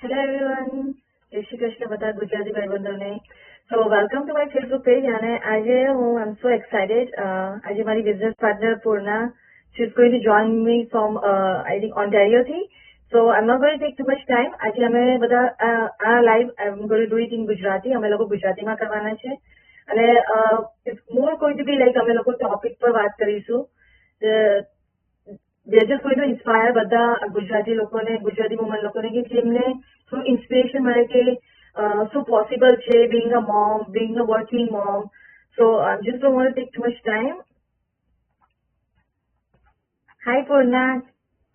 Hello everyone. જય શ્રી કૃષ્ણ બધા Gujarati ભાઈબંધોને. So welcome to my Facebook page અને આજે I'm so excited. આજે મારી business partner Purna, she's going to join me from I think Ontario થી. So I'm not going to take too much time. આજે અમે બધા આ live I'm going to do it in Gujarati. અમે લોકો ગુજરાતીમાં કરવાના છે અને it's more going to be like અમે લોકો ટોપિક પર વાત કરીશું. They're just going to inspire બધા ગુજરાતી લોકોને, ગુજરાતી વુમન લોકોને કે જેમને થોડું ઇન્સ્પિરેશન મળે કે શું પોસિબલ છે being a mom, being a working mom. So I just don't want to take too much time. Hi Purna.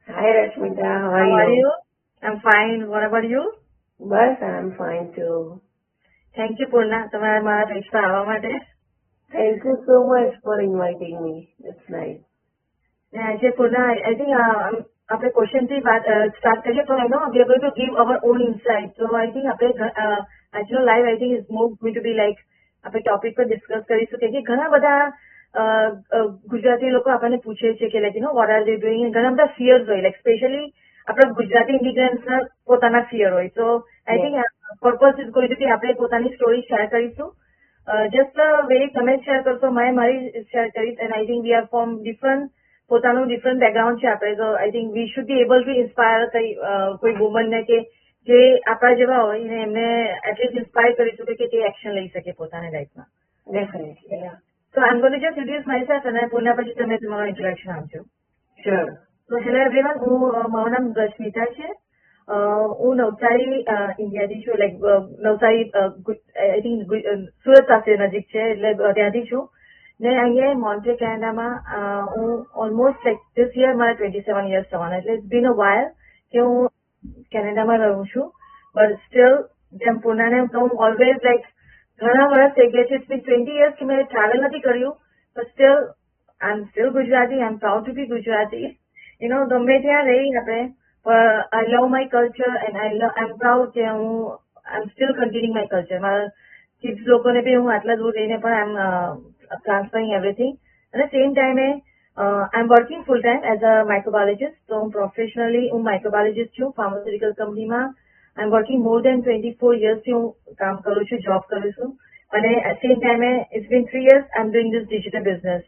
Hi Rashmita, how are are you? I'm fine. What about you? Bus, I'm fine too. Thank you Purna તમારા મારા page પર આવવા માટે. Thank you so much for inviting me. It's nice. આજે Purna, I think આપણે question થી વાત start કરીએ તો એનો we are going to give our own insight. So I think આપણે આજનો live I think is more going to be like આપણે ટોપિક પર ડિસ્કસ કરીશું કે ઘણા બધા ગુજરાતી લોકો આપણને પૂછે છે કે like what are they doing, ઘણા બધા ફિયર્સ હોય લાઈક સ્પેશિયલી આપણા ગુજરાતી ઇમિગ્રન્ટ્સના પોતાના ફિયર હોય. So I think purpose is going to be આપણે પોતાની સ્ટોરી શેર કરીશું. જસ્ટ વેરી તમે શેર કરશો, મેં મારી શેર કરીશ and I think we are from different પોતાનું ડિફરન્ટ બેકગ્રાઉન્ડ છે આપણે. તો I think we should be able to inspire કોઈ વુમનને કે જે આપણા જેવા હોય ને એમને એટલીસ્ટ ઇન્સ્પાયર કરી શકે કે તે એક્શન લઈ શકે પોતાની લાઈફમાં. Definitely, yeah. So I'm going to just introduce myself and Purna પછી તમે તમારો ઇન્ટ્રોડક્શન આપજો. Sure. So hello everyone, મારું નામ રશ્મિતા છે. હું નવસારી ઇન્ડિયાથી છું, like Navsari I think Surat પાસે નજીક છે એટલે ત્યાંથી છું ને અહીંયા મોન્ટ્રે કેનેડામાં હું ઓલમોસ્ટ લાઈક ધીસ યર મારા 27 years થવાના એટલે ઇટ્સ બીન અ વાયર કે હું કેનેડામાં રહું છું. બટ સ્ટીલ જેમ પૂર્ણાને હું ઓલવેઝ લાઈક ઘણા વર્ષ થઈ ગયા છે, ઇટ્સ બીન 20 years કે મેં ટ્રાવેલ નથી કર્યું but still I am still Gujarati, I am proud to be Gujarati. ગમે ત્યાં રહી આપણે I love my culture and I am proud કે હું I am still continuing my culture. મારા કિડ્સ લોકોને બી હું આટલા દૂર રહીને પણ આઈ એમ ટ્રાન્સફરિંગ એવરીથિંગ. અને સેમ ટાઈમે I am working full time as a microbiologist. તો હું પ્રોફેશનલી હું માઇક્રોબાયોલોજિસ્ટ છું ફાર્માસ્યુટિકલ કંપનીમાં. આઈ એમ વર્કિંગ મોર દેન 24 yearsથી હું કામ કરું છું, જોબ કરું છું. અને સેમ ટાઈમે it's been 3 years I am doing this digital business.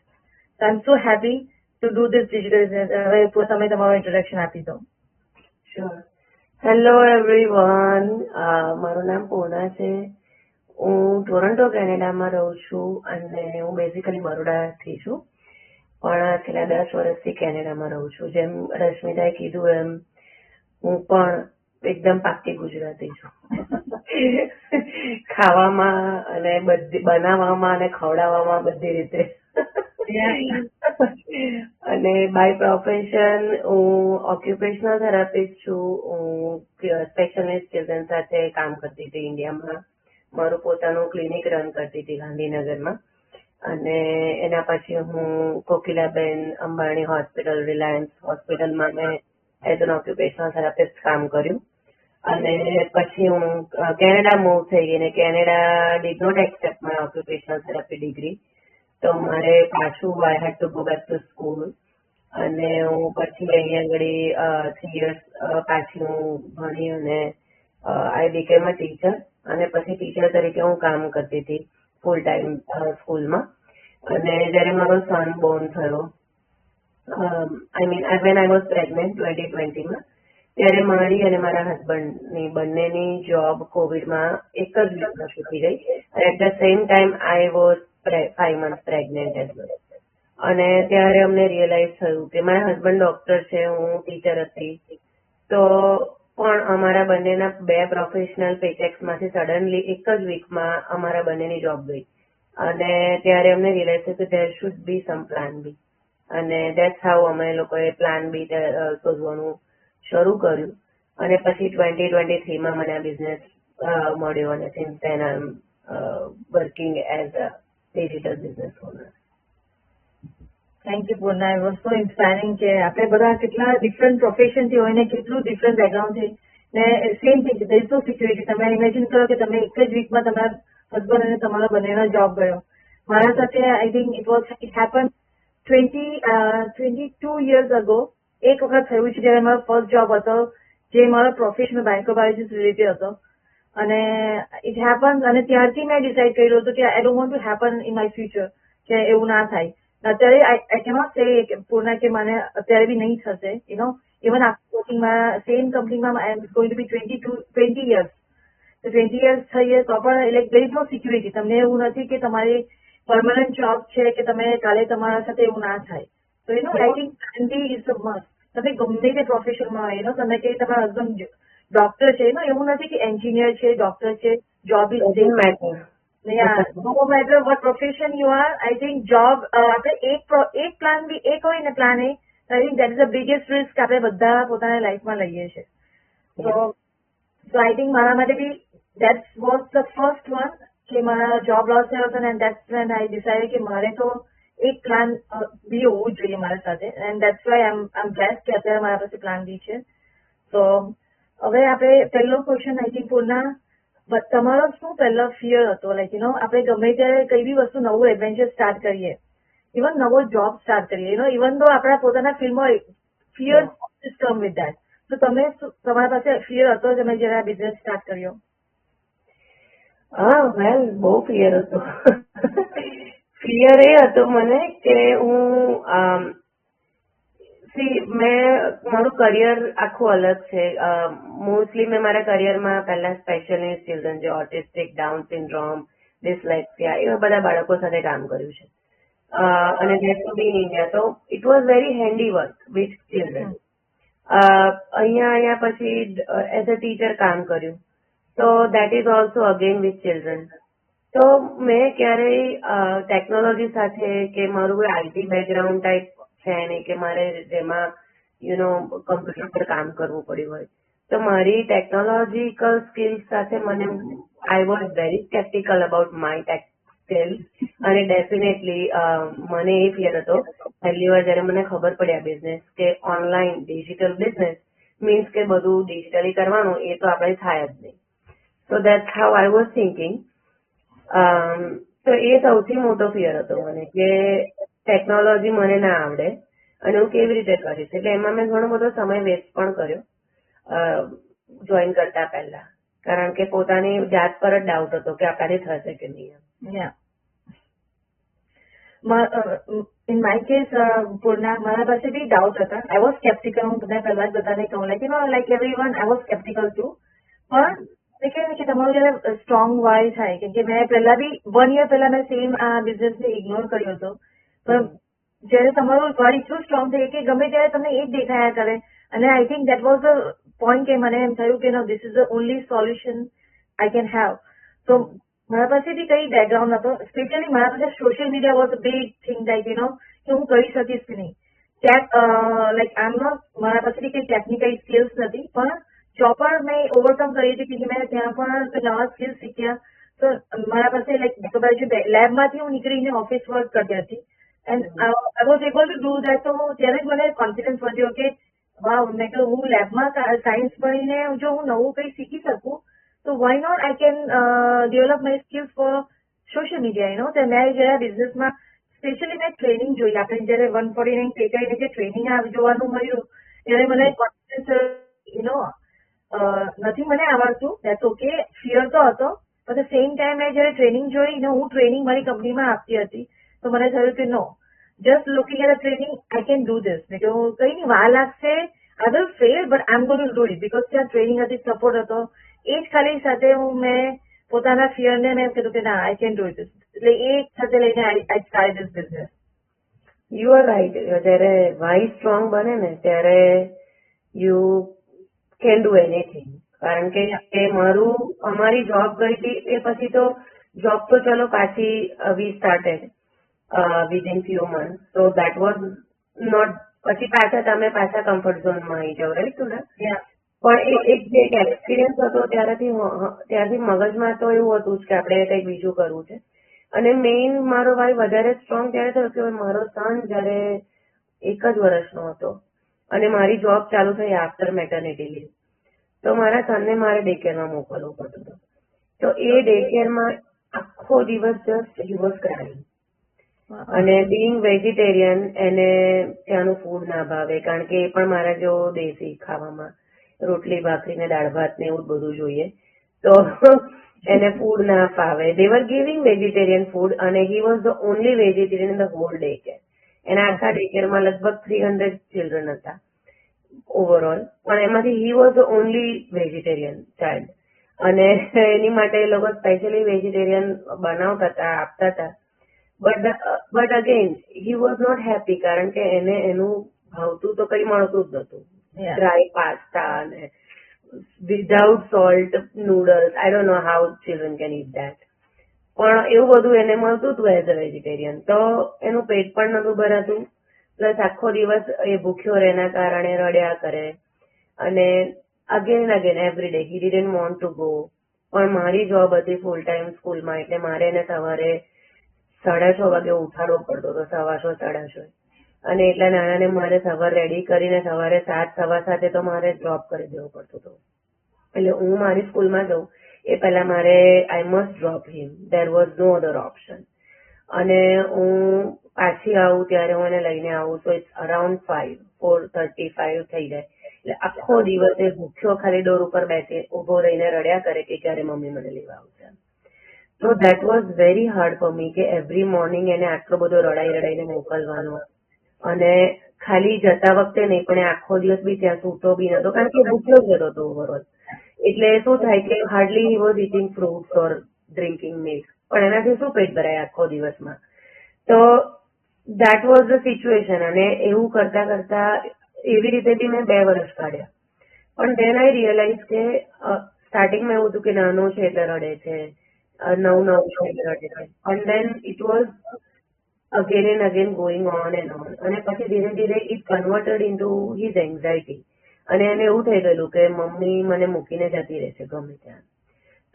So I am so happy to do this digital business. હવે તમે તમારો ઇન્ટ્રોડક્શન આપી દો. Sure. Hello everyone. મારું નામ પૂર્ણા છે. હું ટોરન્ટો કેનેડામાં રહું છું અને હું બેઝિકલી બરોડાથી છું પણ છેલ્લા 10 વર્ષથી કેનેડામાં રહું છું. જેમ રશ્મિતાએ કીધું એમ હું પણ એકદમ પાક્કી ગુજરાતી છું. ખાવામાં અને બધી બનાવવામાં અને ખવડાવવામાં બધી રીતે. અને બાય પ્રોફેશન હું ઓક્યુપેશનલ થેરાપિસ્ટ છું. હું સ્પેશિયલ નીડ્સ ચિલ્ડ્રન સાથે કામ કરતી હતી ઇન્ડિયામાં. મારું પોતાનું ક્લિનિક રન કરતી હતી ગાંધીનગરમાં. અને એના પછી હું કોકિલાબેન અંબાણી હોસ્પિટલ, રિલાયન્સ હોસ્પિટલમાં મેં એઝ એન ઓક્યુપેશનલ થેરાપિસ્ટ કામ કર્યું. અને પછી હું કેનેડા મૂવ થઈ ગઈ ને Canada did not accept my occupational therapy degree. તો મારે પાછું I had to go back to school. અને હું પછી અહીંયા આગળ 3 years પાછી હું ભણી અને આઈ બીકેમ અ ટીચર. અને પછી ટીચર તરીકે હું કામ કરતી હતી ફૂલ ટાઈમ સ્કૂલમાં. અને જ્યારે મારો સન બોર્ન થયો I mean when I was pregnant 2020માં ત્યારે મારી અને મારા હસબન્ડની બંનેની જોબ કોવિડમાં એક જ વીકમાં છૂટી ગઈ. At the same time I was 5 months pregnant as well. અને ત્યારે અમને રિયલાઇઝ થયું કે મારા હસબન્ડ ડોક્ટર છે, હું ટીચર હતી. તો પણ અમારા બંનેના 2 પ્રોફેશનલ પેચેક્સમાંથી સડનલી એક જ વીકમાં અમારા બંનેની જોબ ગઈ. અને ત્યારે અમને રિયલાઇઝ થયું કે there should be some plan B. અને દેટ્સ હાઉ અમે લોકોએ પ્લાન બી શોધવાનું શરૂ કર્યું. અને પછી 2023માં મને આ બિઝનેસ મળ્યો અને since than I am working as a digital business owner. Thank you Purna. It was so inspiring કે આપણે બધા કેટલા ડિફરન્ટ પ્રોફેશનથી હોય ને કેટલું ડિફરન્ટ બેકગ્રાઉન્ડથી ને same thing there is no security. તમે ઇમેજિન કરો કે તમે એક જ વીકમાં તમારા હસબન્ડ અને તમારા બંનેનો જોબ ગયો. મારા સાથે I think it happen 22 years ago. એક વખત થયું છે જ્યારે મારો ફર્સ્ટ જોબ હતો જે મારો પ્રોફેશનલ માઇક્રોબાયોલોજીસ્ટ રિલેટેડ હતો. અને ઇટ હેપન, અને ત્યારથી મેં ડિસાઇડ કર્યું હતું કે I don't want to happen in my future, કે એવું ના થાય. અત્યારે આઈ કેનોટ સે પૂર્ણા કે મને અત્યારે બી નહીં થશે, ઇવન આફ્ટર વર્કિંગમાં સેમ કંપનીમાં I am going to be 20 years. તો 20 years થઈએ તો પણ like there is no security. તમને એવું નથી કે તમારી પરમનન્ટ જોબ છે કે તમે કાલે તમારા સાથે એવું ના થાય. તો I think plan is the must. તમે ગમે તે પ્રોફેશનમાં હોય, તમે કે તમારા હસબન્ડ ડોક્ટર છે, એવું નથી કે એન્જિનિયર છે, ડોક્ટર છે, job is doesn't matter. No matter what profession you are. I think job આપણે એક પ્લાન બી એક હોય ને plan A, I think that is the biggest risk આપણે બધા પોતાના લાઈફમાં લઈએ છીએ. સો આઈ થિંક મારા માટે બી that was the first one કે મારા જોબ લોસ થયો હતો, and that's when I decided કે મારે તો એક પ્લાન બી હોવું જોઈએ મારા સાથે. And that's why I am blessed કે અત્યારે મારા પાસે પ્લાન બી છે. તો હવે આપણે પહેલો ક્વેશ્ચન આઈ થિંક પૂર્ણા, તમારો શું પહેલો ફિયર હતો? લાઈક આપણે ગમે ત્યારે કઈ બી વસ્તુ નવું એડવેન્ચર સ્ટાર્ટ કરીએ, ઇવન નવો જોબ સ્ટાર્ટ કરીએ, ઇવન તો આપણા પોતાના ફિલ્મમાં ફિયર કમ વિથ દેટ. તો તમારા પાસે ફિયર હતો તમે જયારે આ બિઝનેસ સ્ટાર્ટ કર્યો? હા, વેલ, બહુ ફિયર હતો. ફિયર એ હતો મને કે હું મારું કરિયર આખું અલગ છે. મોસ્ટલી મેં મારા કરિયરમાં પહેલા સ્પેશિયલ નીડ ચિલ્ડ્રન, જે ઓટિસ્ટિક, ડાઉન સિન્ડ્રોમ, ડિસલેક્સિયા, એવા બધા બાળકો સાથે કામ કર્યું છે. અને that too be in India, તો it was very handy work with children. અહીંયા પછી એઝ અ ટીચર કામ કર્યું, તો that is also again with children. તો મેં ક્યારેય ટેકનોલોજી સાથે કે મારું કોઈ આઈટી બેકગ્રાઉન્ડ ટાઈપ છે નહીં કે મારે જેમાં કમ્પ્યુટર પર કામ કરવું પડ્યું હોય. તો મારી ટેકનોલોજીકલ સ્કિલ્સ સાથે I was very sceptical about my tech skills. અને ડેફિનેટલી મને એ ફિયર હતો પહેલી વાર જયારે મને ખબર પડી આ બિઝનેસ કે ઓનલાઈન ડિજિટલ બિઝનેસ મીન્સ કે બધું ડિજિટલી કરવાનું, એ તો આપણે થાય જ નહીં. So that's how I was thinking. તો એ સૌથી મોટો ફિયર હતો મને કે ટેકનોલોજી મને ના આવડે અને હું કેવી રીતે કરીશ. એટલે એમાં મેં ઘણો બધો સમય વેસ્ટ પણ કર્યો જોઈન કરતા પહેલા, કારણ કે પોતાની જાત પર જ ડાઉટ હતો કે આપણાથી થશે કે નહીં. ઇન માય કેસ પૂર્ણા, મારા પાસે બી ડાઉટ હતા. I was sceptical. હું તમને પહેલા જ બધાને કહું like everyone I was sceptical too. પણ કે તમારું જયારે સ્ટ્રોંગ વાય થાય, કેમ કે મેં પહેલા બી 1 year પહેલા મેં સેમ આ બિઝનેસને ઇગ્નોર કર્યો હતો. પણ જયારે તમારું વાય એટલું સ્ટ્રોંગ થઈ કે ગમે ત્યારે તમને એ જ દેખાયા કરે. અને I think that was the point કે મને એમ થયું કે no, this is the only solution I can have. તો મારા પાસે બી કઈ બેકગ્રાઉન્ડ હતો. સ્પેશિયલી મારા પાસે social media was a big thing, like કે હું કરી શકીશ કે નહીં. લાઈક આઈ એમ નોટ, મારા પાસે બી કઈ ટેકનિકલ સ્કિલ્સ નથી, પણ ચોપર મેં ઓવરકમ કરી હતી કે મેં ત્યાં પણ નવા સ્કિલ્સ શીખ્યા. તો મારા પાસે લાઈક લેબમાંથી હું નીકળીને ઓફિસ વર્ક કરતી હતી. And I was able to do that. તો ત્યારે જ મને કોન્ફિડન્સ વધ્યો કે વાવ, મેં કહ્યું હું લેબમાં સાયન્સ ભણીને જો હું નવું કંઈ શીખી શકું તો why not I can develop my skills for social media. તો મેં જયારે બિઝનેસમાં સ્પેશિયલી મેં ટ્રેનિંગ જોઈ. આપણે જયારે 149 પે કરીને જે ટ્રેનિંગ જોવાનું મળ્યું ત્યારે મને કોન્ફિડન્સ નથી મને આવડતું, દેટ્સ ઓકે, ફિયર તો હતો. પણ ધ સેમ ટાઈમ મેં જયારે ટ્રેનિંગ જોઈ ને હું ટ્રેનિંગ મારી કંપનીમાં આપતી હતી, તો મને થયું કે no, just looking at the training I can do this. મેં કહ્યું કઈ નહીં, વાર લાગશે, I will fail but I am going to do it, because ત્યાં ટ્રેનિંગ હતી, સપોર્ટ હતો. એ જ ખાલી સાથે મેં પોતાના ફિયરને મેં કીધું કે ના, આઈ કેન ડુ ઇટ. એટલે એ સાથે લઈને આઈ start this business. You are right. જયારે વાય સ્ટ્રોંગ બને ને ત્યારે યુ કેન ડુ એનીથિંગ. કારણ કે અમારી જોબ ગઈ હતી એ પછી તો જોબ તો ચલો પાછી we started within few month. તો દેટ વોઝ નોટ, પછી પાછા કમ્ફર્ટ ઝોનમાં આવી જાવ, રાઈટ તુલા? પણ એક જે એક્સપિરિયન્સ હતો ત્યારથી મગજમાં તો એવું હતું જ કે આપણે કંઈક બીજું કરવું છે. અને મેઇન મારો ભાઈ વધારે સ્ટ્રોંગ ત્યારે થયો કે મારો સન જયારે 1 જ વર્ષનો હતો અને મારી જોબ ચાલુ થઈ આફ્ટર મેટર્નિટી લીવ. તો મારા સનને મારે ડે કેરમાં મોકલવું પડતું હતું. તો એ ડે કેરમાં આખો દિવસ જસ્ટ હી વોઝ ક્રાઇંગ. અને બીંગ વેજીટેરિયન, એને ત્યાંનું ફૂડ ના ભાવે, કારણ કે એ પણ મારા જો દેશી ખાવામાં રોટલી ભાખરી ને દાળ ભાત ને એવું જ બધું જોઈએ. તો એને ફૂડ ના ફાવે. દે વર ગિવિંગ વેજીટેરિયન ફૂડ અને he was the only vegetarian in the hall day care. એના આખા ડે કેરમાં લગભગ 300 ચિલ્ડ્રન હતા ઓવરઓલ, પણ એમાંથી he was the only vegetarian child. અને એની માટે એ લોકો સ્પેશિયલી વેજીટેરિયન બનાવતા હતા, આપતા હતા. But again he was not happy, કારણ કે એને એનું ભાવતું તો કઈ મળતું જ નતું. ડ્રાય પાસ્તા અને without salt noodles, I don't know how children can eat that. પણ એવું બધું એને મળતું હતું એઝ અ વેજીટેરિયન. તો એનું પેટ પણ નતું ભરાતું, પ્લસ આખો દિવસ એ ભૂખ્યો રહેના કારણે રડ્યા કરે. અને again again every day he didn't want to go. પણ મારી જોબ હતી ફૂલ ટાઈમ સ્કૂલમાં, એટલે મારે એને સવારે 6:30 વાગે ઉઠાડવો પડતો હતો, 6:15 6:30. અને એટલા નાનાને મારે સવાર રેડી કરીને સવારે 7 સવા 7 તો મારે ડ્રોપ કરી દેવો પડતો હતો. એટલે હું મારી સ્કૂલમાં જાઉં એ પહેલા મારે I must drop him. There was no other option. અને હું પાછી આવું ત્યારે હું એને લઈને આવું તો ઇટ્સ અરાઉન્ડ 4:35 થઈ જાય. એટલે આખો દિવસ એ ભૂખ્યો ખાલી ડોર ઉપર બેસી ઉભો રહીને રડ્યા કરે કે ક્યારે મમ્મી મને લેવા આવશે. તો that was very hard for me કે એવરી મોર્નિંગ એને આટલો બધો રડાઈને મોકલવાનો. અને ખાલી જતા વખતે નહીં, પણ આખો દિવસ બી ત્યાં સૂતો બી નતો, કારણ કે ભૂખ્યો જ જતો હતો ઓવરઓલ. એટલે શું થાય કે hardly he was eating fruits or drinking milk, પણ એનાથી શું પેટ ભરાય આખો દિવસમાં. તો દેટ વોઝ ધ સિચ્યુએશન. અને એવું કરતા કરતા એવી રીતે બી મેં 2 વર્ષ કાઢ્યા. પણ ધેન આઈ રિયલાઇઝ કે સ્ટાર્ટિંગમાં એવું હતું કે નાનો છે એટલે રડે છે, નવું છે એટલે રડે છે. And then it was again and again going on and on. અને પછી ધીરે ધીરે it converted into his anxiety. અને એને એવું થઈ ગયેલું કે મમ્મી મને મૂકીને જતી રહેશે ગમે ત્યાં.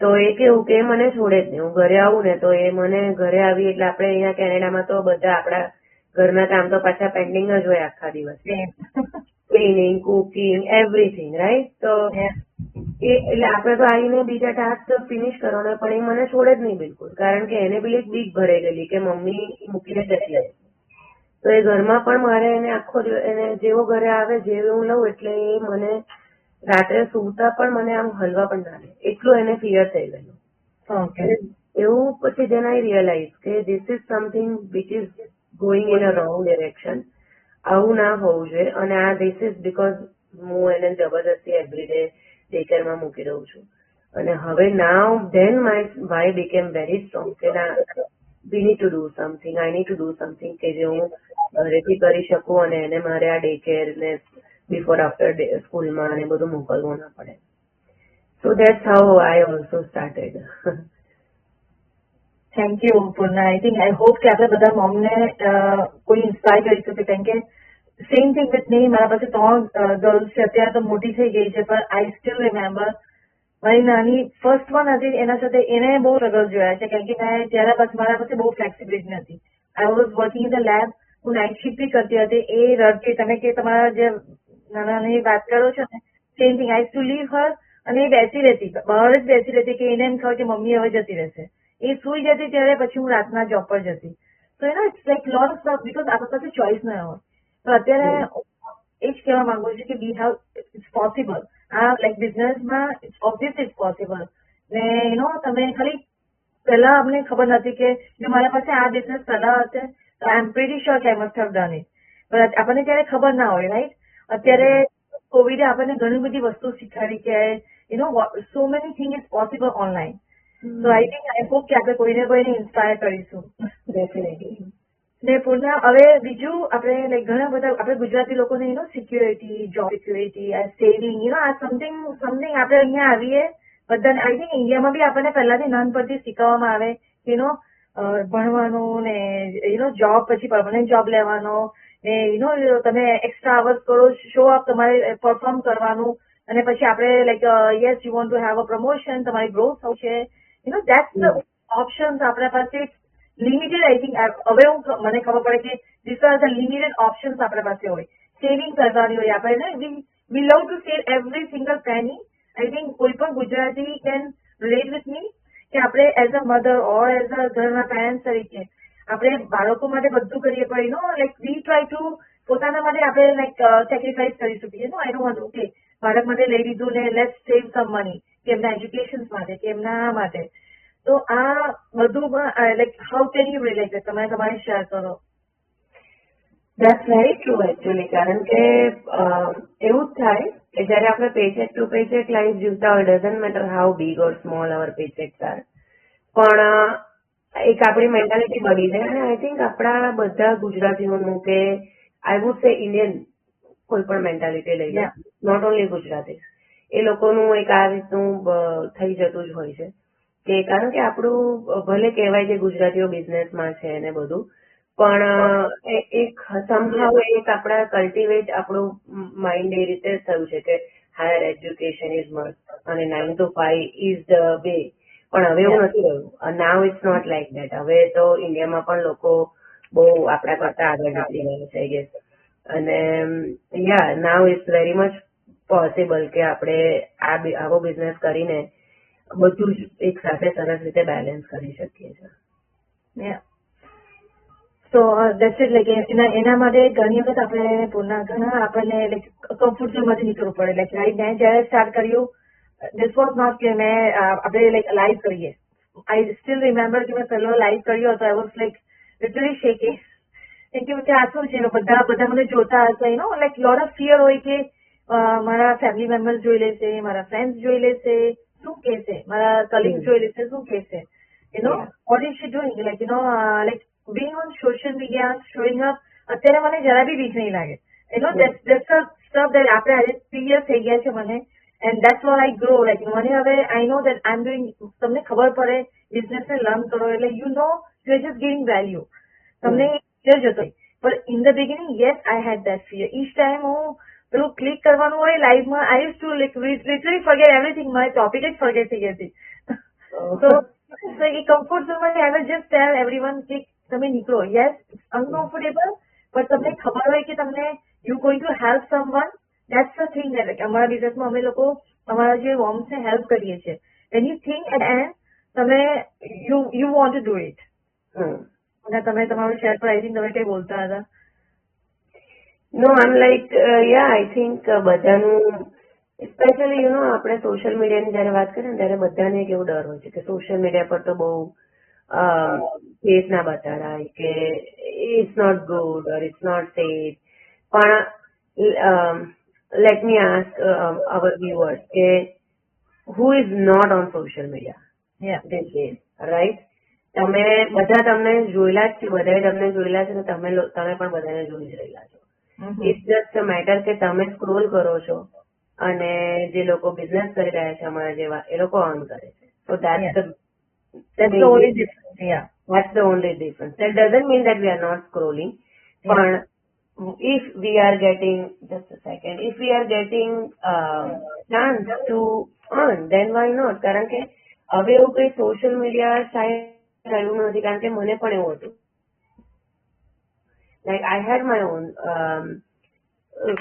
તો એ કેવું કે મને છોડે જ નહીં. હું ઘરે આવું ને તો એ મને ઘરે આવી એટલે આપણે અહીંયા કેનેડામાં તો બધા આપણા ઘરના કામ તો પાછા પેન્ડિંગ જ હોય આખા દિવસ. Cleaning, cooking, everything, right? તો એટલે આપણે તો આવીને બીજા ટાસ્ક ફિનિશ કરવાના, પણ એ મને છોડે જ નહીં બિલકુલ, કારણ કે એને બી એક બીક ભરાઈ ગયેલી કે મમ્મી મૂકીને જતી રહે. તો એ ઘરમાં પણ મારે એને આખો દિવસ એને જેવો ઘરે આવે જેવું હું લઉં એટલે એ મને રાત્રે સૂતા પણ મને આમ હલવા પણ ના દે, એટલું એને ફિયર થઈ ગયેલું. એવું પછી ધેન આઈ રિયલાઇઝ કે this is something which is going in a wrong direction. આવું ના હોવું જોઈએ. અને આ ધીસ ઇઝ બીકોઝ હું એને જબરદસ્તી એવરી ડે ડે કેરમાં મૂકી દઉં છું. અને હવે now then my why became very strong કે ના, we need to do something, I need to do something કે જે હું ઘરેથી કરી શકું અને એને મારે આ ડે કેર ને બિફોર આફ્ટર સ્કૂલમાં અને બધું મોકલવું ના પડે. સો that's how I also started. Thank you Purna. I think I hope કે આપણે બધા મોમને કોઈ ઇન્સ્પાયર કરી શકે, કેમ કે સેમ થિંગ વિથ મી. મારા પાસે 3 ગર્લ્સ છે, અત્યારે તો મોટી થઈ ગઈ છે, પણ આઈ સ્ટીલ રિમેમ્બર મારી નાની ફર્સ્ટ વન હતી, એના સાથે એને બહુ સ્ટ્રગલ જોયા છે, કારણ કે મેં ત્યારે પછી મારા પાસે બહુ ફ્લેક્સિબિલિટી નથી. આઈ was working in the lab, હું નાઇટ શિફ્ટ બી કરતી હતી. એ રડતી, તમે કે તમારા જે નાની વાત કરો છો ને, same thing. I too leave her. અને એ બેસી રહેતી, બહાર જ બેસી રહેતી કે એને એમ ખબર કે મમ્મી હવે જતી રહેશે. એ સુઈ જતી ત્યારે પછી હું રાતના જોબ પર જતી. તો it's like lot of stuff, because આપણી પાસે ચોઇસ ના હોય. તો અત્યારે એ જ કહેવા માંગુ છું કે વી હેવ, ઇટ્સ પોસિબલ. આ લાઈક બિઝનેસમાં ઓબ્વિયસલી ઇટ્સ પોસિબલ. ને તમે ખાલી પહેલા અમને ખબર નથી કે જો મારા પાસે આ બિઝનેસ પહેલા હશે તો આઈ એમ પ્રીટી શ્યોર કે I must have done it. પણ આપણને ત્યારે ખબર ના હોય, રાઈટ? અત્યારે કોવિડે આપણને ઘણી બધી વસ્તુ શીખવાડી કે so many thing is possible online. So I think I hope કે આપણે કોઈને ઇન્સ્પાયર કરીશું. ડેફિનેટલી. ને પૂર્ણા, હવે બીજું આપણે લાઈક ઘણા બધા આપણે ગુજરાતી લોકોને સિક્યુરિટી, જોબ સિક્યુરિટી, સેવિંગ, આ સમથિંગ આપણે અહીંયા આવીએ બધાને. આઈ થિંક ઇન્ડિયામાં બી આપણને પહેલાથી નાનપણથી શીખવવામાં આવે કે ભણવાનું ને જોબ, પછી પરમનન્ટ જોબ લેવાનો ને તમે એક્સ્ટ્રા અવર્સ કરો, શો અપ તમારે પરફોર્મ કરવાનું, અને પછી આપણે like yes you want to have a promotion, તમારી ગ્રોથ થશે. દેટ્સ ધ ઓપ્શન્સ આપણા પાસે લિમિટેડ. આઈ થિંક હવે મને ખબર પડે કે this are the limited options આપણા પાસે હોય. સેવિંગ કરવાની હોય આપણે, we love to save every single penny. I think કોઈ પણ Gujarati can relate with me કે આપણે as a mother or as a ઘરના પેરેન્ટ્સ તરીકે આપણે બાળકો માટે બધું કરીએ, પણ લાઈક વી ટ્રાય ટુ પોતાના માટે આપણે લાઈક સેક્રિફાઈસ કરી શકીએ. I don't want to. Okay, બાળક માટે લઈ લીધું ને લેટ્સ સેવ સમ મની કે એમના એજ્યુકેશન માટે કે એમના માટે. તો આ બધું like how can you relate? તમે તમારી શેર કરો. That's very true actually, કારણ કે એવું જ થાય કે જયારે આપણે paycheck to paycheck life જીવતા હોય, doesn't matter how big or small our paychecks are, પણ એક આપણી મેન્ટાલિટી બની જાય. અને આઈ થિંક આપણા બધા ગુજરાતીઓનું કે આઈ વુડ સે ઇન્ડિયન કોઈ પણ મેન્ટાલિટી લઈ લો, નોટ ઓનલી ગુજરાતી, એ લોકોનું એક આ રીતનું થઈ જતું જ હોય છે કે કારણ કે આપણું ભલે કહેવાય કે ગુજરાતીઓ બિઝનેસમાં છે ને બધું, પણ એક સમહાવ એક આપણા કલ્ટિવેટ આપણું માઇન્ડ એ રીતે થયું છે કે હાયર એજ્યુકેશન ઇઝ મસ્ટ અને 9 to 5 ઇઝ ધ વે. પણ હવે એવું નથી રહ્યું. Now it's not like that. હવે તો ઇન્ડિયામાં પણ લોકો બહુ આપણા કરતા આગળ નીકળી ગયા છે આઈ ગેસ. અને yeah now it's very much possible કે આપણે આવો બિઝનેસ કરીને બધું જ એક સાથે સરસ રીતે બેલેન્સ કરી શકીએ છીએ. સો દેટ્સ ઇટ. લાઈક એના માટે ઘણી વખત આપણે ઘણા આપણને લાઈક કમ્ફર્ટ ઝોનમાંથી નીકળવું પડે. લાઈક રાઈટ મેં જયારે સ્ટાર્ટ કર્યું, ધીસ વોઝ નોટ કે મેં આપણે લાઈક લાઈવ કરીએ. આઈ સ્ટીલ રિમેમ્બર કે મેં પહેલો લાઈવ કર્યો હતો. I was like literally shaking. કે આ શું છે, બધા મને જોતા હશે, લાઈક લોટ ઓફ ફિયર હોય કે મારા ફેમિલી મેમ્બર્સ જોઈ લેશે, મારા ફ્રેન્ડ્સ જોઈ લેશે, શું કહેશે, મારા કલીગ્સ જોઈ લેશે, શું કહેશે, what is she doing, like being on social media, showing up, અત્યારે મને જરા બી બીક નહીં લાગે. that's a stuff that આપણે આજે 3 years થઈ ગયા છે મને, and that's what I grow. like મને હવે I know that I'm doing, તમને ખબર પડે બિઝનેસ ને લર્ન કરો એટલે you know you are just giving value. તમને ફિયર જતો. but in the beginning, yes, I had that fear. each time હું પેલું ક્લિક કરવાનું હોય લાઈવમાં, I used to like literally forget everything. મારી ટોપિક જ forget થઈ ગઈ હતી. so એ કમ્ફર્ટ ઝોનમાંથી I will just tell everyone કે તમે નીકળો. યસ, અનકમ્ફર્ટેબલ, પણ તમને ખબર હોય કે તમને you going to help someone. That's the thing. અમારા બિઝનેસમાં અમે લોકો અમારા જે વોર્મ્સને હેલ્પ કરીએ છીએ. When you think at end તમે you want to do it. અને તમે તમારું શેર પર આઈ થિંક તમે કઈ બોલતા હતા. નો આમ લાઈક આઈ થિંક બધાનું સ્પેશિયલી આપણે સોશિયલ મીડિયાની જયારે વાત કરીએ ને ત્યારે બધાને એક એવો ડર હોય છે કે સોશિયલ મીડિયા પર તો બહુ ફેસ ના બતાડાય કે it's not good or it's not safe. પણ let me ask our viewers કે who is not on social media these days, right? તમે બધા તમને જોયેલા જ છે, બધાએ તમને જોયેલા છે, તમે પણ બધાને જોઈ જ રહેલા છો. ઇટ્સ જસ્ટ અ મેટર કે તમે સ્ક્રોલ કરો છો અને જે લોકો બિઝનેસ કરી રહ્યા છે અમારા જેવા, એ લોકો અર્ન કરે છે. સો that's the only difference. Yeah, that's the only difference. That doesn't mean that we are not scrolling. But if we are getting, just a second, if we are getting chance to earn, then why not? કારણ કે હવે એવું કઈ social media site રહ્યું નથી. કારણ કે મને પણ એવું હતું, like I had my own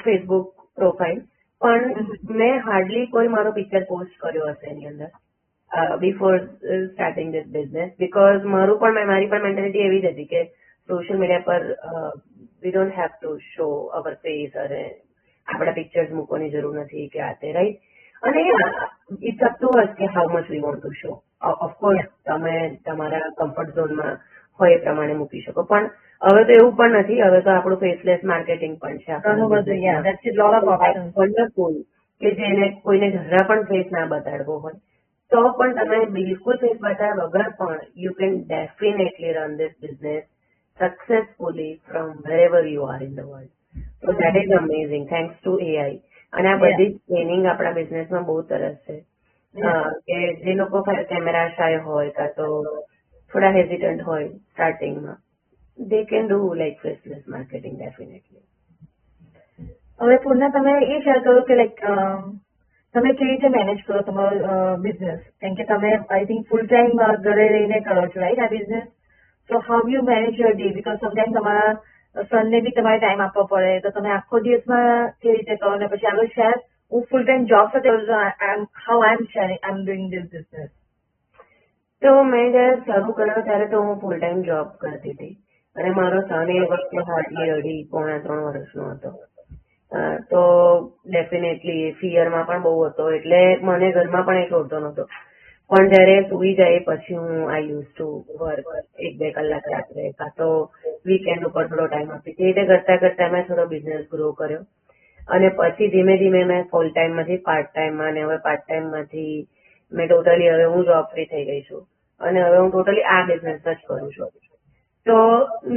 Facebook profile, પણ મેં હાર્ડલી કોઈ મારો પિક્ચર પોસ્ટ કર્યો હશે એની અંદર before starting this business, because મારી પણ મેન્ટાલિટી એવી જ હતી કે સોશિયલ મીડિયા પર we don't have to show our face અને આપણા પિક્ચર્સ મૂકવાની જરૂર નથી કે આ તે, રાઈટ? અને ઇટ્સ અપ ટુ અસ કે how much we want to show. Of course તમે તમારા કમ્ફર્ટ ઝોનમાં હોય એ પ્રમાણે મૂકી શકો, પણ હવે તો એવું પણ નથી. હવે તો આપણું ફેસલેસ માર્કેટિંગ પણ છે. વન્ડરફુલ કે જેને કોઈને જરા પણ ફેસ ના બતાડવો હોય તો પણ તમે બિલકુલ ફેસ બતાવ્યા વગર પણ you can definitely run this business successfully from વેરેવર you are in the world. So that is amazing, thanks to AI. અને આ બધી જ ટ્રેનિંગ આપણા બિઝનેસમાં બહુ સરસ છે કે જે લોકો કેમેરા શાય હોય કાં તો થોડા હેઝિટન્ટ હોય સ્ટાર્ટિંગમાં, they can do like faceless marketing definitely. હવે પૂર્ણા, તમે એ શેર કરો કે લાઈક તમે કેવી રીતે મેનેજ કરો તમારો બિઝનેસ? કેમ કે તમે આઈ થિંક ફૂલ ટાઈમ ઘરે રહીને કરો છો, રાઈટ, આ business? So how you manage your day? Because sometime તમારા સનને બી તમારે ટાઈમ આપવો પડે, તો તમે આખો દિવસમાં કેવી રીતે કરો? અને પછી આગળ શેર, હું ફૂલ ટાઈમ જોબ સાથે how I am doing this business. તો મેં જયારે શરૂ કર્યો ત્યારે તો હું ફૂલ ટાઈમ જોબ કરતી હતી અને મારો સન એ વખતે હાર્ડલી 2.5-3 વર્ષનો હતો. તો ડેફિનેટલી ફિયરમાં પણ બહુ હતો, એટલે મને ઘરમાં પણ એ છોડતો નહોતો. પણ જયારે સુઈ જાય પછી હું આઈ યુઝ ટુ વર્ક 1-2 કલાક રાત્રે, કાં તો વીકેન્ડ ઉપર થોડો ટાઈમ આપી. એ રીતે કરતા કરતા મેં થોડો બિઝનેસ ગ્રો કર્યો અને પછી ધીમે ધીમે મેં ફૂલ ટાઈમમાંથી પાર્ટ ટાઈમમાં, અને હવે પાર્ટ ટાઈમમાંથી મેં ટોટલી હવે હું જોબ ફ્રી થઈ ગઈ છું અને હવે હું ટોટલી આ બિઝનેસ જ કરું છું. તો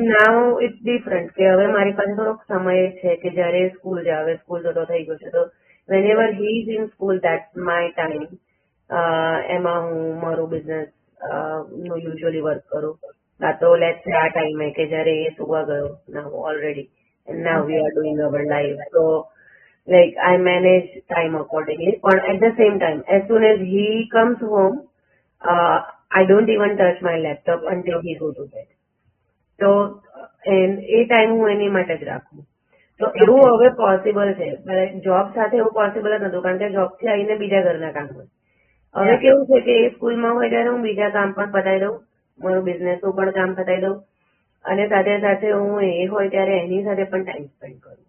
નાઉ ઇટ્સ ડિફરન્ટ કે હવે મારી પાસે થોડોક સમય છે કે જયારે સ્કૂલ જાય, હવે સ્કૂલ જતો થઈ ગયો છે, તો વેનએવર he is in school that's my time. એમાં હું મારું બિઝનેસ નું યુઝ્યુઅલી વર્ક કરું, કાં તો લેટ્સ સે આ ટાઈમે કે જયારે એ સુવા ગયો now already, now we are doing our life. તો like I manage time accordingly, but at the same time, as soon as he comes home, I don't even touch my laptop until he go to bed. તો એ time હું એની માટે જ રાખું. તો એવું હવે possible છે. જોબ સાથે એવું પોસિબલ જ નતું, કારણ કે જોબ થી આવીને બીજા ઘરના કામ હોય. હવે કેવું છે કે એ સ્કૂલમાં હોય ત્યારે હું બીજા કામ પણ પતાવી દઉં, મારું બિઝનેસનું પણ કામ પતાવી દઉં, અને સાથે સાથે હું એ હોય ત્યારે એની સાથે પણ ટાઈમ સ્પેન્ડ કરું.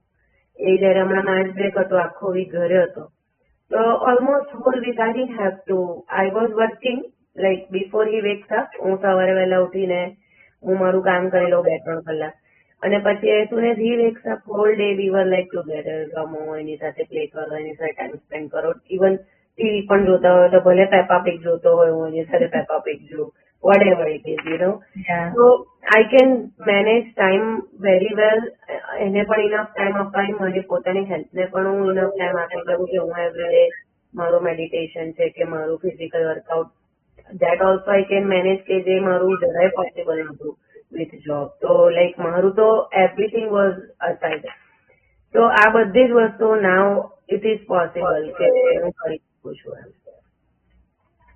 એ જયારે હમણાં માર્ચ બ્રેક હતો, આખો વીક ઘરે હતો, તો almost whole week I didn't have to, I was working like before he wakes up. હું સવારે વહેલા ઉઠીને હું મારું કામ કરી લઉં 2-3 કલાક, અને પછી as soon as he wakes up hall day we var like together. રમો, એની સાથે પ્લે કરો, એની સાથે ટાઈમ સ્પેન્ડ કરો. ઇવન ટીવી પણ જોતા હોય તો ભલે પેપા પિગ જોતો હોય, હું એની સાથે પેપા પિગ જોઉં, whatever it is, you know. So I can manage time very well. એને પણ ઇનફ ટાઈમ અપાય, મને પોતાની હેલ્થને પણ હું ઇનફ ટાઈમ આપી શકું કે હું એવરીડે મારું મેડિટેશન છે કે મારું physical workout, that also I can manage, કે જે મારું જરાય પોસિબલ નહોતું વિથ જોબ. તો લાઈક મારું તો એવરીથિંગ વોઝ અસાઇડ. તો આ બધી જ વસ્તુઓ નાવ ઇટ ઇઝ પોસિબલ કે હું કરી શકું છું એમ.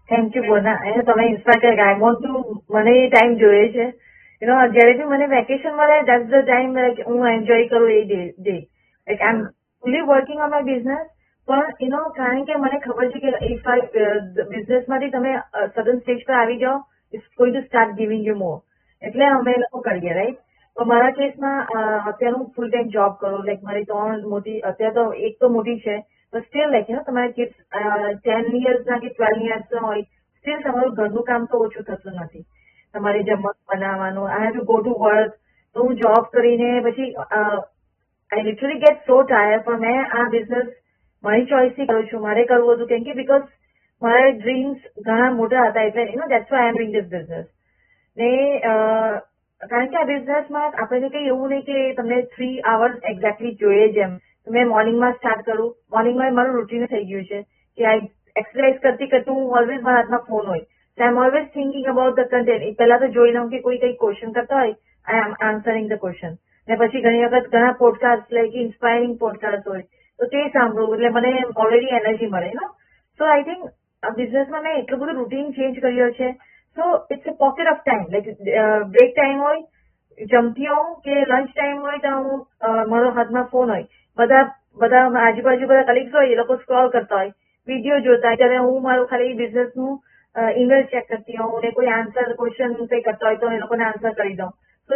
થેન્ક યુ બોના, એને તમે ઇન્સ્પાયર કરી. આઈ વોન્ટ ટુ, મને એ ટાઈમ જોઈએ છે. જયારે બી મને વેકેશન મળે, દેટ્સ ધ ટાઈમ હું એન્જોય કરું એ day. Like I am fully working on my business, પણ કારણ કે મને ખબર છે કે ઇફ બિઝનેસ માંથી તમે સડન સ્ટેજ પર આવી જાઓ, it's going to start giving you more. એટલે અમે લોકો કરીએ, રાઈટ. તો મારા કેસમાં અત્યારે હું ફૂલ ટાઈમ જોબ કરું. લાઈક મારી 3 મોટી, અત્યારે તો એક તો મોટી છે, તો સ્ટીલ લાઈક તમારા કિડ્સ 10 years કે 12 years હોય, સ્ટીલ તમારું ઘરનું કામ તો ઓછું થતું નથી. તમારે જમવાનું બનાવવાનું, I have to go to work. તો હું જોબ કરીને પછી I literally get so tired. પણ મેં આ બિઝનેસ મારી ચોઇસથી કરું છું. મારે કરવું હતું કેમ કે બીકોઝ મારા ડ્રીમ્સ ઘણા મોટા હતા, એટલે that's why I am doing this business. ને કારણ કે આ બિઝનેસમાં આપણે કઈ એવું નહીં કે તમને 3 hours એક્ઝેક્ટલી જોઈએ જ એમ. મેં મોર્નિંગમાં સ્ટાર્ટ કરું. મોર્નિંગમાં મારું રૂટીન થઈ ગયું છે કે આ એક્સરસાઇઝ કરતી કરતી હું ઓલવેઝ મારા હાથમાં ફોન હોય. So I'm always thinking about the content. પહેલા તો જોઈ લઉં કે કોઈ કઈ ક્વેશ્ચન કરતા હોય, I am answering the question. ને પછી ઘણી વખત ઘણા પોડકાસ્ટ લાઈક ઇન્સ્પાયરિંગ પોડકાસ્ટ હોય તો તે સાંભળવું, એટલે મને ઓલરેડી એનર્જી મળે. સો આઈ થિંક આ બિઝનેસમાં મેં એટલું બધું રૂટીન ચેન્જ કર્યો છે. So it's a pocket of time. Like break time હોય, જમતી હોઉં કે લંચ ટાઈમ હોય, તો હું મારો હાથમાં ફોન હોય. બધા આજુબાજુ બધા કલીગ્સ હોય, એ લોકો સ્ક્રોલ કરતા હોય, વિડીયો જોતા હોય, ત્યારે હું મારું ખાલી બિઝનેસનું ઈમેલ ચેક કરતી હોઉં, ને કોઈ આન્સર ક્વેશ્ચન કંઈ કરતા હોય તો એ લોકોને આન્સર કરી દઉં. તો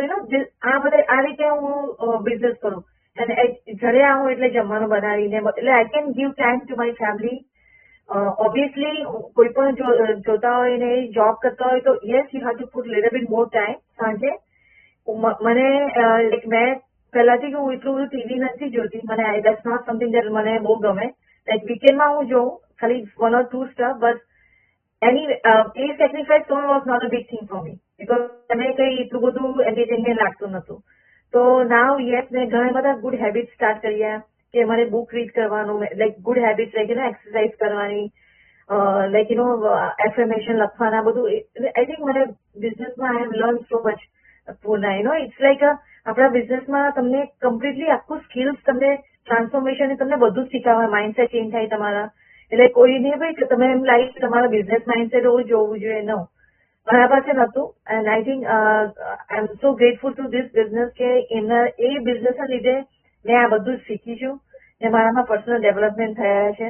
આ રીતે હું બિઝનેસ કરું. અને ઘરે આવું એટલે જમવાનું બનાવીને, એટલે I can give time to my family. Obviously કોઈ પણ જોતા હોય ને જોબ કરતા હોય તો yes you have two put little bit more time. સાંજે મને મેં પહેલાથી હું એટલું બધું ટીવી નથી જોતી. મને દેટ્સ નોટ સમથિંગ દેટ મને બહુ ગમે. લાઈક વીકેન્ડમાં હું જોઉં ખાલી 1 or 2 stuff, but a sacrifice was not a big thing for me, because મને કઈ એટલું બધું એન્ટરટેનમેન્ટ લાગતું નતું. તો નાવ યસ મેં ઘણા બધા ગુડ હેબિટ સ્ટાર્ટ કર્યા કે મને બુક રીડ કરવાનું, like good habit like exercise કરવાની, લાઈક એફર્મેશન લખવાના, બધું. આઈ થિંક મને બિઝનેસમાં I have learn so much. Purna it's like આપણા બિઝનેસમાં તમને કમ્પ્લીટલી આખું સ્કિલ્સ, તમને ટ્રાન્સફોર્મેશન, તમને બધું જ શીખવા, માઇન્ડસેટ ચેન્જ થાય તમારા. એટલે કોઈ નહીં ભાઈ કે તમે એમ લાઈક તમારા બિઝનેસ માઇન્ડસેટ હોવું જોવું જોઈએ, ન મારા પાસે નહોતું. And I think I am so grateful to this business કે એ બિઝનેસના લીધે મેં આ બધું જ શીખી છું ને મારામાં પર્સનલ ડેવલપમેન્ટ થયા છે.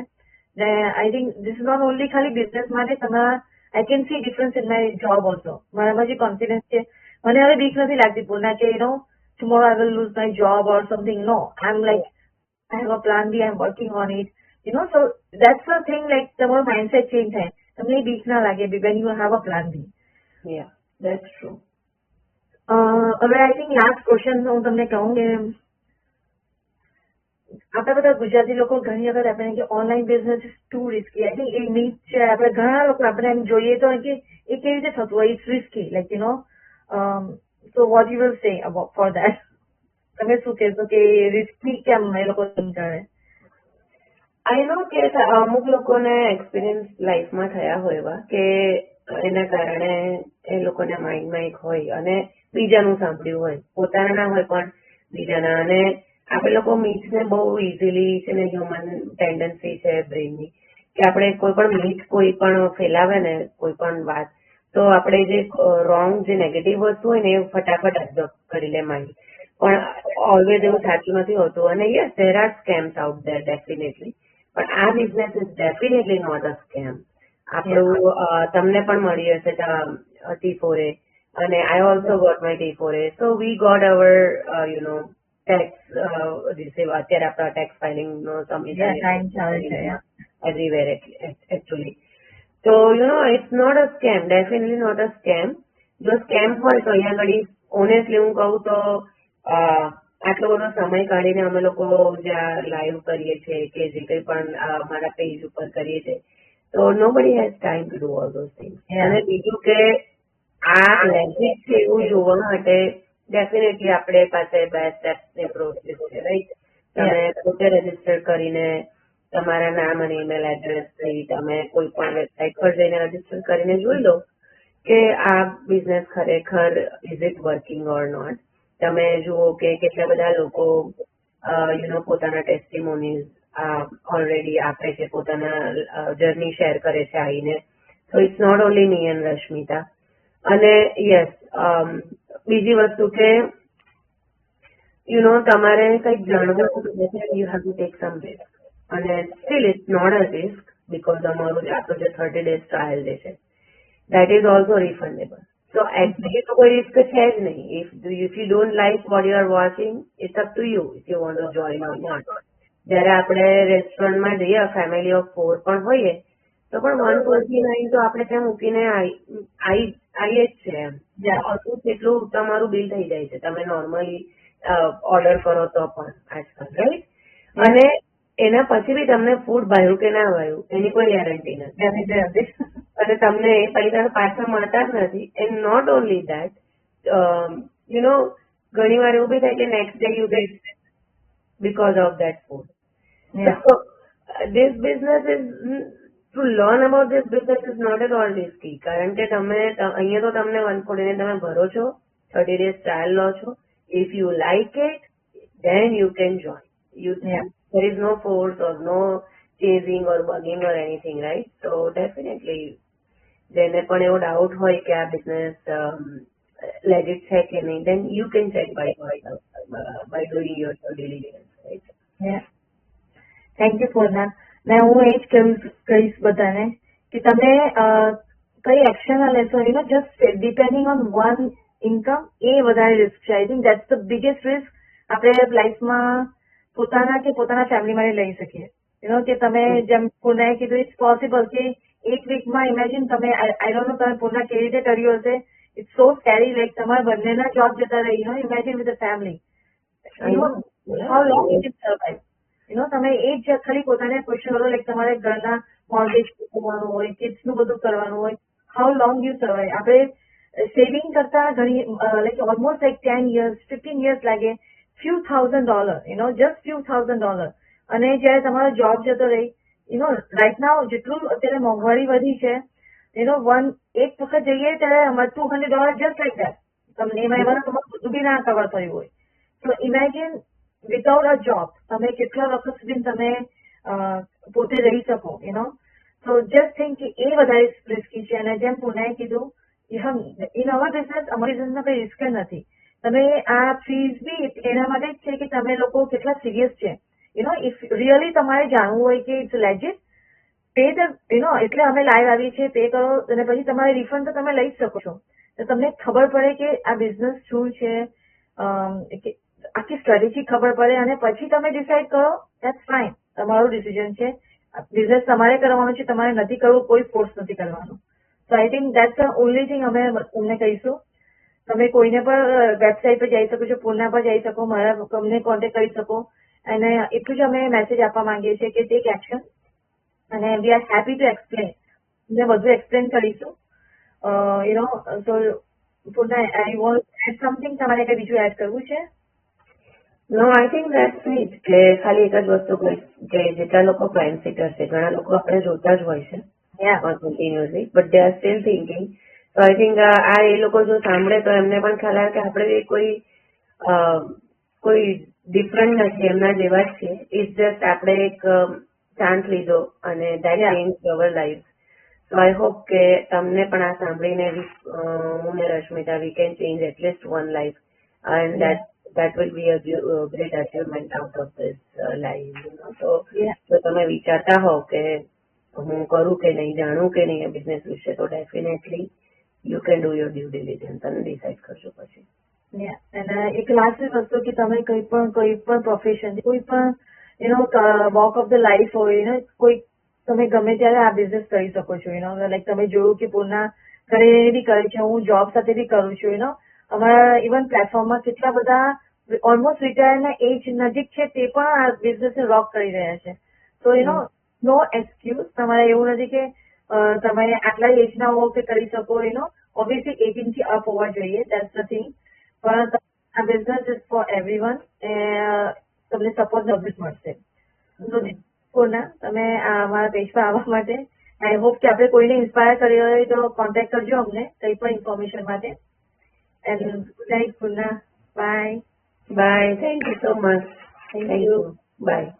ને I think this is not only ખાલી બિઝનેસ માટે, તમારા I can see difference in my job also. મારામાં જે કોન્ફિડન્સ છે, મને હવે બીક નથી લાગતી પૂર્ણા કે tomorrow I will lose my job or something. No, I am like I have a plan B, I'm working on it. So that's the thing, like તમારો mindset change થાય. તમને બીક ના લાગે when you have a plan B. Yeah, that's true. હવે I think last question હું તમને કહું કે આપણા બધા ગુજરાતી લોકો ઘણી વખત આપણે કે online business is too risky. I think a myth છે. આપણે ઘણા લોકો આપણે એમ જોઈએ તો કે એ કેવી રીતે થતું હોય, it's risky, like so what you will say for that? તમે શું કહેશો કે રિસ્કી કેમ એ લોકો સમજાવે? આઈ નો કે અમુક લોકોને એક્સપિરિયન્સ લાઈફમાં થયા હોય એવા કે એના કારણે એ લોકોના માઇન્ડમાં એક હોય અને બીજાનું સાંભળ્યું હોય, પોતાના ના હોય પણ બીજાના. અને આપણે લોકો મીથને બહુ ઇઝીલી છે ને, હ્યુમન ટેન્ડન્સી છે બ્રેઇનની કે આપણે કોઈ પણ મીથ કોઈ પણ ફેલાવે ને કોઈ પણ વાત, તો આપણે જે રોંગ જે નેગેટિવ વસ્તુ હોય ને એ ફટાફટ એબ્ઝોર્બ કરી લે માઇન્ડ. પણ ઓલવેઝ એવું સાચું નથી હોતું. અને yes, there are scams out there definitely, પણ આ business is definitely not a scam. આપણું તમને પણ મળી હશે T4A, અને I also got my T4A. So we got our tax receive. અત્યારે આપણા ટેક્સ ફાઇલિંગ નો ટાઈમ ચાલે છે એવરીવેર એકચ્યુઅલી. તો it's not a scam, definitely not a scam. જો સ્કેમ હોય તો અહીંયા આગળ ઓનેસ્ટલી હું કહું તો આટલો બધો સમય કાઢીને અમે લોકો જ્યાં લાઈવ કરીએ છીએ કે જે કંઈ પણ અમારા પેજ ઉપર કરીએ છીએ, તો nobody has time to do all those things. અને બીજું કે આ લેજિટ છે એવું જોવા માટે ડેફિનેટલી આપણે પાસે બે સ્ટેપ્સની પ્રોસેસ છે, રાઈટ? તમે પોતે રજીસ્ટર કરીને તમારા નામ અને ઈમેલ એડ્રેસથી તમે કોઈ પણ વેબસાઇટ પર જઈને રજીસ્ટર કરીને જોઈ લો કે આ બિઝનેસ ખરેખર is it working or not. તમે જુઓ કે કેટલા બધા લોકો પોતાના ટેસ્ટિમોનીઝ ઓલરેડી આપે છે, પોતાના જર્ની શેર કરે છે આવીને. So it's not only me and Rashmita. અને યસ, બીજી વસ્તુ કે તમારે કંઈક જાણવું you have to take some risk. અને still it's not a risk because અમારું આપણું જે 30 days ટ્રાયલ જે છે that is also refundable. So actually તો કોઈ રિસ્ક છે જ નહીં. If you don't like what you are watching, it's up to you if you want to join or not. જયારે આપણે રેસ્ટોરન્ટમાં જઈએ, ફેમિલી ઓફ 4 પણ હોઈએ, તો પણ 149 તો આપણે ત્યાં મૂકીને આવીએ જ છે એમ. એટલું તમારું બિલ થઈ જાય છે તમે નોર્મલી ઓર્ડર કરો તો પણ આજકાલ, રાઈટ? અને એના પછી બી તમને ફૂડ ભાવ્યું કે ના ભાવ્યું એની કોઈ ગેરંટી નથી, અને તમને એ પૈસા પાછા મળતા જ નથી. એન્ડ નોટ ઓનલી દેટ, ઘણી વાર એવું બી થાય કે next day you get because of that food. So this business is, to learn about this business is not at all risky. કારણ કે તમે અહીંયા તો તમને 149 તમે ભરો છો, 30 days trial લો છો. If you like it, then you can join. There is no force or no chasing or bugging or anything, right? So definitely જેને પણ એવો ડાઉટ હોય કે આ બિઝનેસ legit છે કે નહીં, then you can check by doing your diligence, right? Yeah. Thank you for that. ને હું એ જ કહીશ બધાને કે તમે કઈ એક્શન લેશો, just depending on one income, એ વધારે રિસ્ક છે. I think that's the biggest risk આપણે લાઈફમાં પોતાના કે પોતાના ફેમિલી માટે લઈ શકીએ. કે તમે જેમ પૂર્ણાએ કીધું, ઇટ્સ પોસિબલ કે એક વીકમાં ઇમેજિન તમે, આઈ ડોન્ટ નો તમે પૂર્ણા કેવી રીતે કર્યું હશે. ઇટ્સ સો સ્કેરી, લાઈક તમારા બંનેના જોબ જતા રહી, imagine with a family. How long you can survive. તમે એ જ ખાલી પોતાને ક્વેશ્ચન કરો, લાઈક તમારે ઘરના મોર્ગેજ કરવાનું હોય, કિડ્સનું બધું કરવાનું હોય, હાઉ લોંગ યુ સર્વાઈવ. આપણે સેવિંગ કરતા ઘણી like almost like 10 years 15 years લાગે, few $1,000, just few $1,000. અને જયારે તમારો જોબ જતો રહી, રાઈટ નાઉ જેટલું અત્યારે મોંઘવારી વધી છે, એક વખત જઈએ ત્યારે $200 જસ્ટ લાઈક દેટ. તમને એમાં તમારું બધું બી ના કવર થયું હોય. તો ઇમેજિન વિધાઉટ અ જોબ તમે કેટલા વખત સુધી તમે પોતે રહી શકો. તો જસ્ટ થિંક કે એ વધારે રિસ્કી છે. અને જેમ પુનાએ કીધું, ઇન અવર બિઝનેસ, અમારી બિઝનેસમાં કઈ રિસ્ક નથી. તમે આ ફીસ બી એના માટે જ છે કે તમે લોકો કેટલા સિરિયસ છે. ઇફ રિયલી તમારે જાણવું હોય કે ઇટ્સ લેજિટ, પે ધ એટલે અમે લાઈવ આવીએ છીએ, પે કરો અને પછી તમારે રિફંડ તો તમે લઈ જ શકો છો. તો તમને ખબર પડે કે આ બિઝનેસ શું છે, આખી સ્ટ્રેટેજી ખબર પડે, અને પછી તમે ડિસાઈડ કરો દેટ્સ ફાઇન, તમારું ડિસિઝન છે, બિઝનેસ તમારે કરવાનો છે, તમારે નથી કરવું, કોઈ ફોર્સ નથી કરવાનો. So I think that's the only thing અમે તમને કહીશું. તમે કોઈને પણ વેબસાઇટ પર જઈ શકો છો, પૂર્ણા પર જઈ શકો, મારા અમને કોન્ટેક્ટ કરી શકો, અને એટલું જ અમે મેસેજ આપવા માંગીએ છીએ કે ટેક એક્શન, અને we are happy to explain, અમે બધું એક્સપ્લેન કરીશું. You know, so Purna, I want add something, તમારે કંઈ બીજું એડ કરવું છે? No, I think that's it. કે ખાલી એક જ વસ્તુ કહીશ કે જેટલા લોકો ક્લાયન્ટ સીટર છે, ઘણા લોકો આપણે જોતા જ હોય છે continuously, but they are still thinking. તો આઈ થિંક આ એ લોકો જો સાંભળે તો એમને પણ ખ્યાલ આવે કે આપણે કોઈ ડિફરન્ટ નથી, એમના જેવા જ છે. ઇટ્સ જસ્ટ આપણે એક ચાન્સ લીધો અને that change our life. So I hope કે તમને પણ આ સાંભળીને હું ને Rashmita we can change at least one life, and that will be a great achievement out of this life, you know. So જો તમે વિચારતા હો કે હું કરું કે નહીં, જાણું કે નહીં આ બિઝનેસ વિશે, તો definitely you can do your due diligence અને ડિસાઇડ કરજો પછી. અને એક લાસ્ટ વસ્તુ કે તમે કોઈ પણ પ્રોફેશન, કોઈ પણ you know walk of the life હોય, યુ નો, કોઈ તમે ગમે ત્યારે આ બિઝનેસ કરી શકો છો. યુ નો, લાઈક તમે જોયું કે પૂર્ણા ઘરે બી કરે છે, હું જોબ સાથે બી કરું છું. યુ નો, અમારા ઇવન પ્લેટફોર્મમાં કેટલા બધા ઓલમોસ્ટ રિટાયરના એજ નજીક છે, તે પણ આ બિઝનેસને રોક કરી રહ્યા છે. તો યુ નો, નો એક્સક્યુઝ. તમારે એવું નથી કે તમે આટલા એજના હો કે કરી શકો. યુ નો, ઓબ્વિયસલી 18 થી અપ હોવા જોઈએ, દેટ્સ ધ થિંગ. પણ આ બિઝનેસ ઇઝ ફોર એવરીવન, તમને સપોર્ટ બધું જ મળશે. પૂર્ણા, તમે અમારા પેજ પર આવવા માટે, આઈ હોપ કે આપણે કોઈને ઇન્સ્પાયર કર્યો હોય તો કોન્ટેક્ટ કરજો અમને કંઈ પણ ઇન્ફોર્મેશન માટે. And good night Purna, bye. Bye, thank you so much. Thank you. By.